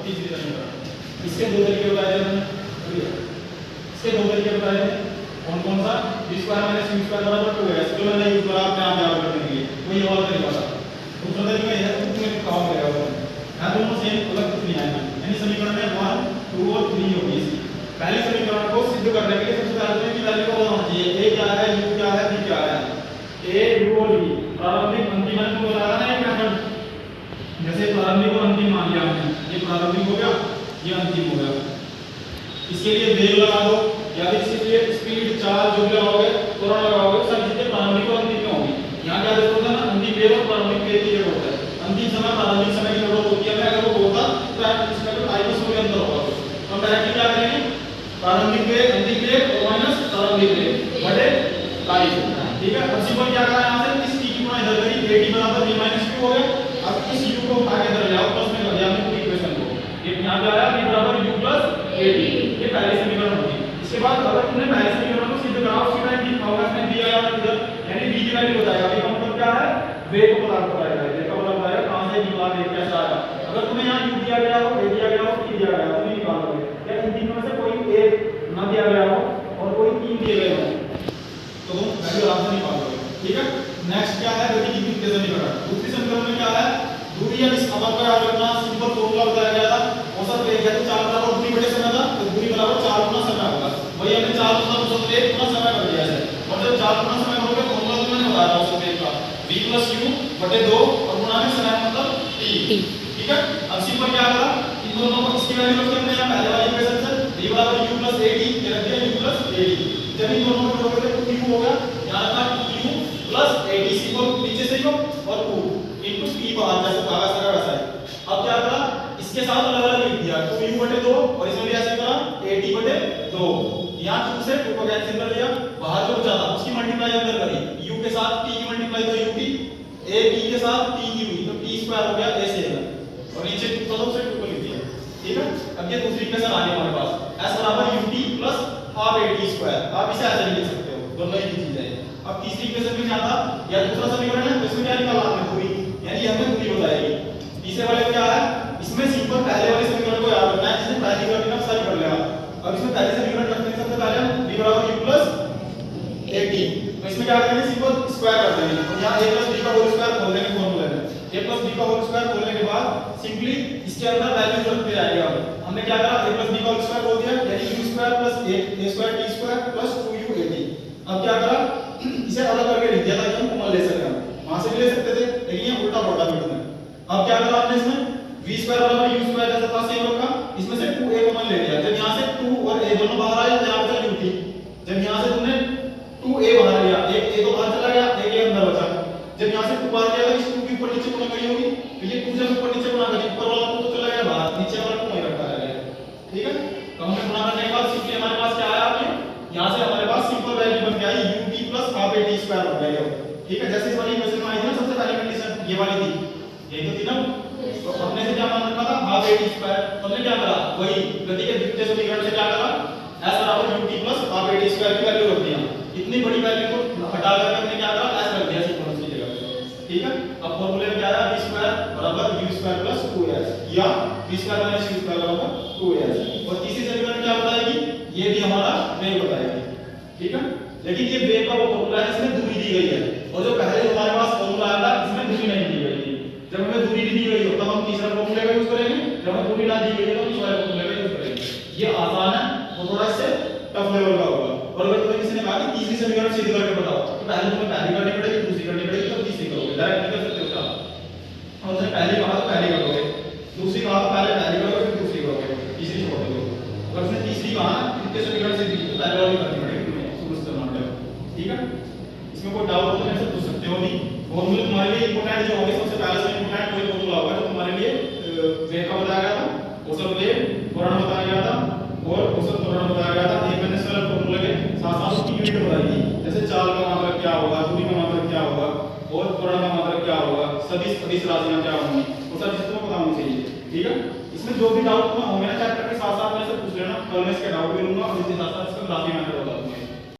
तीसरी समीकरण। इसके दो तरीके बताए थे हमने, इसके दो तरीके बताए थे। कौन कौन सा? b square minus u square बराबर 2s, जो मैंने यूज करा अपने आप याद करने के लिए, वही वाला तरीका था। दूसरा तरीका यह है, तुम्हें काम करेगा वो यहाँ दोनों सेम अलग कुछ नहीं आएगा, यानी समीकरण में 1 2 और 3 होगी। इसकी पहली समीकरण को सिद्ध करने के लिए सबसे पहले तुम्हें की वैल्यू को बताना चाहिए, a क्या है, u क्या है, v क्या है। a u और v प्रारंभिक अंतिम मान को बताया ना एक मेथड, जैसे प्रारंभिक और अंतिम मान लिया हमने, ये प्रारंभिक हो गया, ये अंतिम हो गया। इसके लिए वेग लगा दो या फिर इसके लिए स्पीड, चार्ज जो भी लगाओगे, त्वरण लगाओगे, सब चीजें प्रारंभिक और अंतिम में होगी। यहाँ क्या जरूरत है ना, अंतिम वेग और प्रारंभिक वेग की जरूरत है। अंतिम समय प्रारंभिक समय की जरूरत होती है, अगर वो होता तो इसमें तो टाइम में अंतर होगा। तो हम डायरेक्टली क्या करेंगे, प्रारंभिक वेग, अंतिम वेग और माइनस प्रारंभिक वेग बटे टाइम। ठीक है, अब सिंपल क्या करा यहाँ से, इस t की गुणा इधर करी, at बराबर v माइनस q हो गया। अब इस u को उठा के इधर ले आओ, प्लस में कर दिया हमने पूरी इक्वेशन को। ये यहाँ पे आया v बराबर u प्लस at, ये पहली समीकरण होगी। इसके बाद अगर तुमने पहली समीकरण को सिद्ध करा, उसकी टाइम लिखा होगा, इसमें v आया इधर, यानी v की वैल्यू बताएगा। v का मतलब क्या है, वेग को पता बताएगा, वेग का मतलब बताएगा कहां से v का वेग कैसा आया। अगर तुम्हें यहाँ u दिया गया हो, a दिया गया हो, t दिया गया हो, तुम्हें निकालोगे, या इन तीनों में से कोई एक ना दिया गया हो और कोई तीन दिए गए हो, तो तुम वैल्यू आराम से निकालोगे। ठीक है, नेक्स्ट क्या है, गति की द्वितीय समीकरण। दूसरी समीकरण में क्या है, दूरी या विस्थापन आपको याद रखना, सिंपल फॉर्मूला बताया गया था। औसत वेग है तो 4 बराबर दूरी बटे समय था, तो दूरी बराबर 4 गुना समय होगा। वही हमने 4 गुना औसत वेग गुना समय कर दिया है, और जब 4 गुना समय करोगे फॉर्मूला तो मैंने बताया औसत वेग का v + u बटे 2 और गुणा में समय मतलब t। ठीक है, अब सिंपल क्या करा, इन दोनों को इसकी वैल्यू रख हमने यहां पहले वाली इक्वेशन से v बराबर u + at, ये रख दिया u + at। जब इन दोनों को जोड़ोगे तो 2u होगा, यहां रखा 2u + at, सिंपल नीचे से ही और 2 इनटू p बाहर जैसे भागा सका वैसा है। अब क्या करा, इसके साथ अलग-अलग लिख दिया, 2u बटे 2 और इसमें भी ऐसे करा at बटे 2। यहां 2 से 2 को कैंसिल कर दिया, बाहर जो बचा था उसकी मल्टीप्लाई अंदर करी, u के साथ t की मल्टीप्लाई तो ut, a t के साथ t की हुई तो t स्क्वायर हो गया a से और नीचे 2 तो से 2 को लिख दिया। ठीक है, अब ये दूसरी इक्वेशन आ गई हमारे पास, s बराबर ut + हाफ at स्क्वायर। आप इसे ऐसे लिख सकते हो, दोनों एक ही चीज है। अब तीसरी इक्वेशन में क्या था, या दूसरा समीकरण है, तो इसमें क्या निकाला हमने दूरी, यानी हमें दूरी बताएगी। तीसरे वाले में क्या है, इसमें सिंपल पहले वाले समीकरण को याद रखना है, जिसे पहली बार बिना सारी कर लेगा। अब इसमें पहले समीकरण रखने से सबसे पहले हम v बराबर u + at, तो इसमें क्या करेंगे, सिंपल स्क्वायर कर देंगे, और यहां a + b का होल स्क्वायर खोल देंगे फॉर्मूले में। a + b का होल स्क्वायर खोलने के बाद सिंपली इसके अंदर वैल्यू रखते जाएंगे। अब हमने क्या करा, a + b का होल स्क्वायर बोल दिया, यानी u square + a square t square + 2u at। अब क्या करा, इसे अलग करके लिख दिया ताकि हम कॉमन ले सकें, वहां से भी ले सकते थे लेकिन ये उल्टा पड़ता बीच में। अब क्या करा हमने, इसमें v स्क्वायर बराबर u स्क्वायर जैसा था सेम रखा, इसमें से 2a कॉमन ले लिया। जब यहां से 2 और a दोनों बाहर आए, यहां बचा ut। जब यहां से तुमने 2a बाहर लिया, एक a तो बाहर चला गया, एक a अंदर बचा। जब यहां से 2 बाहर लिया, इस 2 की ऊपर नीचे गुणा करी होगी, तो ये 2 जब ऊपर नीचे गुणा करी, ऊपर वाला 2 तो चला गया बाहर, नीचे वाला 2 वहीं रखा रहेगा। ठीक है, तो हमने गुणा करने के बाद सिंपली हमारे पास क्या आया, आपने यहां से हमारे पास सिंपल वैल्यू बन गई ut + हाफ at स्क्वायर हो गया। ठीक है, जैसे इस वाली इक्वेशन में आई थी ना, सबसे पहली कंडीशन ये वाली थी, यही तो थी ना, तो हमने से क्या मान रखा था, हाफ at स्क्वायर। हमने क्या करा, वही गति के द्वितीय समीकरण से क्या करा, s बराबर ut + हाफ at स्क्वायर की वैल्यू रख दिया। इतनी बड़ी वैल्यू को हटा करके हमने क्या करा, s रख दिया सिंपल उसकी जगह। ठीक है, अब फार्मूले में क्या आया, v स्क्वायर बराबर u स्क्वायर + 2s, या v स्क्वायर - u स्क्वायर बराबर 2s। और तीसरी समीकरण क्या बताएगी, ये भी हमारा वेग बताएगी। ठीक है, लेकिन ये वेग का वो फॉर्मूला है जिसमें दूरी दी गई है, और जो पहले हमारे पास फॉर्मूला आया था इसमें दूरी नहीं दी गई थी। जब हमें दूरी दी गई हो तब हम तीसरा फॉर्मूला का यूज करेंगे, जब हमें दूरी ना दी गई हो तो दूसरा फॉर्मूला का यूज करेंगे। ये आसान है और थोड़ा इससे टफ लेवल का होगा। और अगर तुम्हें किसी ने कहा कि तीसरी समीकरण सिद्ध करके बताओ, तो पहले तुम्हें पहली करनी पड़ेगी, दूसरी करनी पड़ेगी, तब तीसरी करोगे, डायरेक्ट नहीं कर सकते उसका। और उसने पहली कहा तो पहली करोगे, दूसरी कहा तो पहले पहली करोगे, फिर दूसरी करोगे, तीसरी छोड़ दोगे। अगर उसने तीसरी कहा तृतीय समीकरण से तो पहले वाली करनी पड़ेगी तुम्हें, शुरू से करना पड़ेगा। ठीक है, इसमें कोई डाउट हो तो मेरे से पूछ सकते हो। नहीं, फॉर्मूले तुम्हारे लिए इंपॉर्टेंट जो होंगे, सबसे पहले से इंपॉर्टेंट कोई फॉर्मूला होगा जो तुम्हारे लिए वेग का बताया गया था, औसत वेग, त्वरण बताया गया था और औसत त्वरण बताया गया था। एक मैंने सरल फॉर्मूले के साथ-साथ उसकी यूनिट बताई थी, जैसे चाल का मात्रक क्या होगा, दूरी का मात्रक क्या होगा और त्वरण का मात्रक क्या होगा, सदिश अदिश राशियां क्या होंगी, वो सब चीजें तुम्हें पता होनी चाहिए। ठीक है, इसमें जो भी डाउट तुम्हें होंगे ना चैप्टर के साथ-साथ में से पूछ लेना, कल मैं इसके डाउट भी लूंगा और इसके साथ-साथ इसका ग्राफी मेथड